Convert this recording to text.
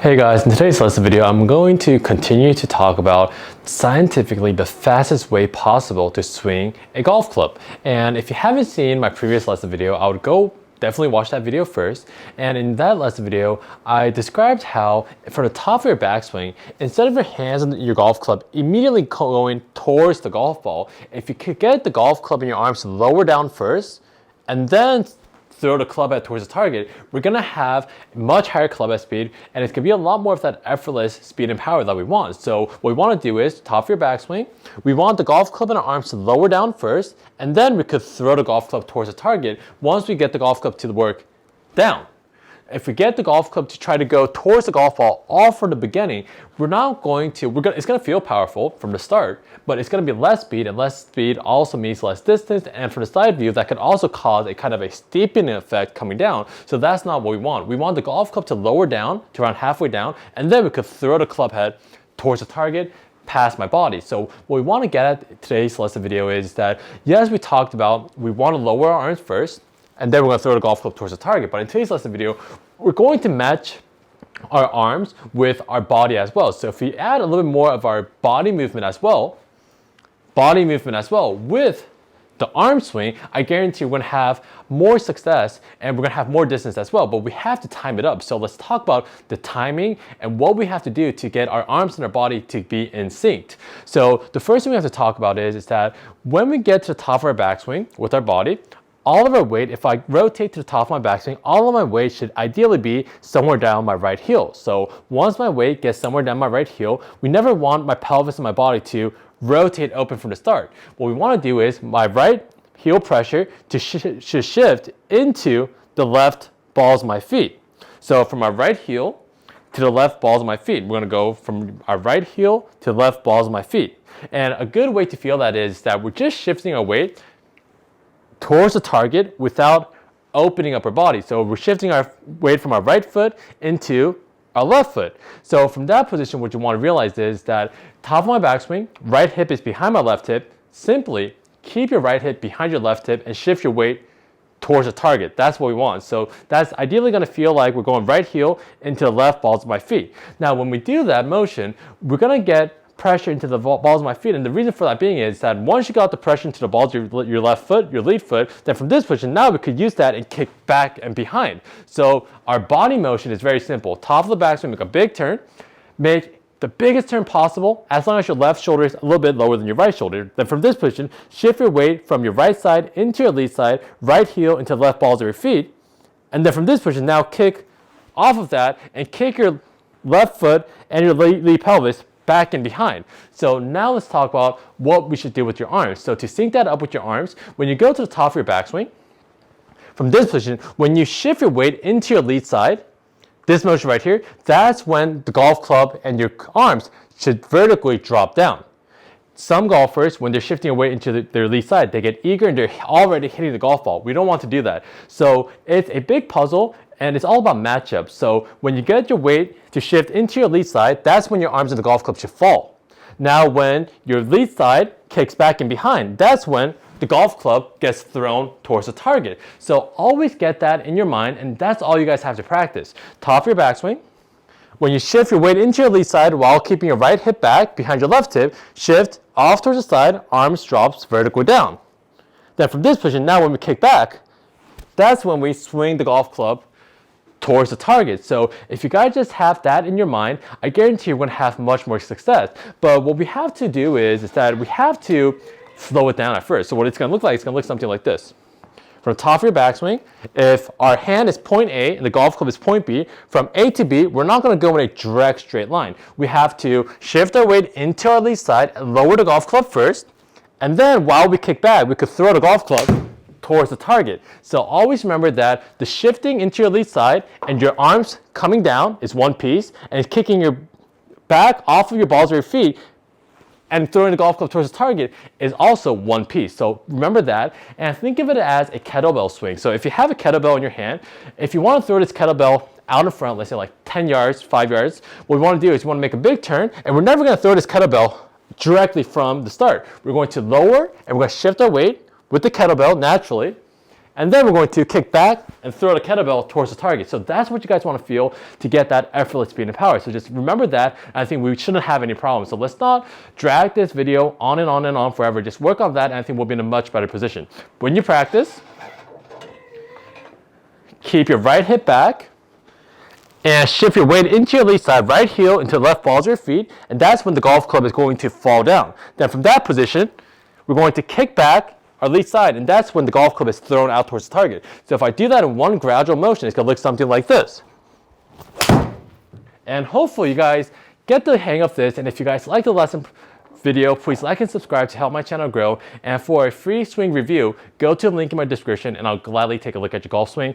Hey guys, in today's lesson video, I'm going to continue to talk about scientifically the fastest way possible to swing a golf club. And if you haven't seen my previous lesson video, I would go definitely watch that video first. And in that lesson video, I described how for the top of your backswing, instead of your hands on your golf club immediately going towards the golf ball, if you could get the golf club in your arms lower down first, and then throw the club head towards the target, we're gonna have much higher club head speed, and it's gonna be a lot more of that effortless speed and power that we want. So what we wanna do is, top of your backswing, we want the golf club in our arms to lower down first, and then we could throw the golf club towards the target once we get the golf club to work down. If we get the golf club to try to go towards the golf ball all from the beginning, it's gonna feel powerful from the start, but it's gonna be less speed, and less speed also means less distance, and from the side view, that could also cause a kind of a steepening effect coming down. So that's not what we want. We want the golf club to lower down to around halfway down, and then we could throw the club head towards the target, past my body. So what we want to get at today's lesson video is that, yes, we talked about we want to lower our arms first, and then we're going to throw the golf club towards the target. But in today's lesson video, we're going to match our arms with our body as well. So if we add a little bit more of our body movement as well with the arm swing, I guarantee we're going to have more success and we're going to have more distance as well. But we have to time it up. So let's talk about the timing and what we have to do to get our arms and our body to be in sync. So the first thing we have to talk about is that when we get to the top of our backswing with our body, all of our weight, if I rotate to the top of my backswing, all of my weight should ideally be somewhere down my right heel. So once my weight gets somewhere down my right heel, we never want my pelvis and my body to rotate open from the start. What we want to do is my right heel pressure should shift into the left balls of my feet. So from my right heel to the left balls of my feet, we're going to go from our right heel to the left balls of my feet. And a good way to feel that is that we're just shifting our weight towards the target without opening up our body. So we're shifting our weight from our right foot into our left foot. So from that position, what you want to realize is that top of my backswing, right hip is behind my left hip. Simply keep your right hip behind your left hip and shift your weight towards the target. That's what we want. So that's ideally going to feel like we're going right heel into the left balls of my feet. Now, when we do that motion, we're going to get pressure into the balls of my feet, and the reason for that being is that once you got the pressure into the balls of your left foot, your lead foot, then from this position, now we could use that and kick back and behind. So our body motion is very simple. Top of the backswing, make a big turn, make the biggest turn possible as long as your left shoulder is a little bit lower than your right shoulder. Then from this position, shift your weight from your right side into your lead side, right heel into the left balls of your feet, and then from this position, now kick off of that and kick your left foot and your lead pelvis back and behind. So now let's talk about what we should do with your arms. So to sync that up with your arms, when you go to the top of your backswing, from this position, when you shift your weight into your lead side, this motion right here, that's when the golf club and your arms should vertically drop down. Some golfers, when they're shifting away into their lead side, they get eager and they're already hitting the golf ball. We don't want to do that. So it's a big puzzle, and it's all about matchups. So when you get your weight to shift into your lead side, that's when your arms of the golf club should fall. Now when your lead side kicks back and behind, that's when the golf club gets thrown towards the target. So always get that in your mind, and that's all you guys have to practice. Top of your backswing, when you shift your weight into your lead side while keeping your right hip back behind your left hip, shift off towards the side, arms drops vertically down. Then from this position, now when we kick back, that's when we swing the golf club towards the target. So if you guys just have that in your mind, I guarantee you're going to have much more success. But what we have to do is that we have to slow it down at first. So what it's going to look like, it's going to look something like this. From the top of your backswing, if our hand is point A and the golf club is point B, from A to B, we're not going to go in a direct straight line. We have to shift our weight into our lead side and lower the golf club first. And then while we kick back, we could throw the golf club towards the target. So always remember that the shifting into your lead side and your arms coming down is one piece, and kicking your back off of your balls of your feet and throwing the golf club towards the target is also one piece. So remember that, and think of it as a kettlebell swing. So if you have a kettlebell in your hand, if you want to throw this kettlebell out in front, let's say like 10 yards, 5 yards, what we want to do is we want to make a big turn, and we're never going to throw this kettlebell directly from the start. We're going to lower, and we're going to shift our weight with the kettlebell naturally And then we're going to kick back and throw the kettlebell towards the target. So that's what you guys want to feel to get that effortless speed and power. So just remember that. I think we shouldn't have any problems. So let's not drag this video on and on and on forever. Just work on that, and I think we'll be in a much better position. When you practice, keep your right hip back and shift your weight into your lead side, right heel into the left balls of your feet, and that's when the golf club is going to fall down. Then from that position, we're going to kick back our lead side, and that's when the golf club is thrown out towards the target. So if I do that in one gradual motion, it's going to look something like this. And hopefully you guys get the hang of this, and if you guys like the lesson video, please like and subscribe to help my channel grow. And for a free swing review, go to the link in my description and I'll gladly take a look at your golf swing.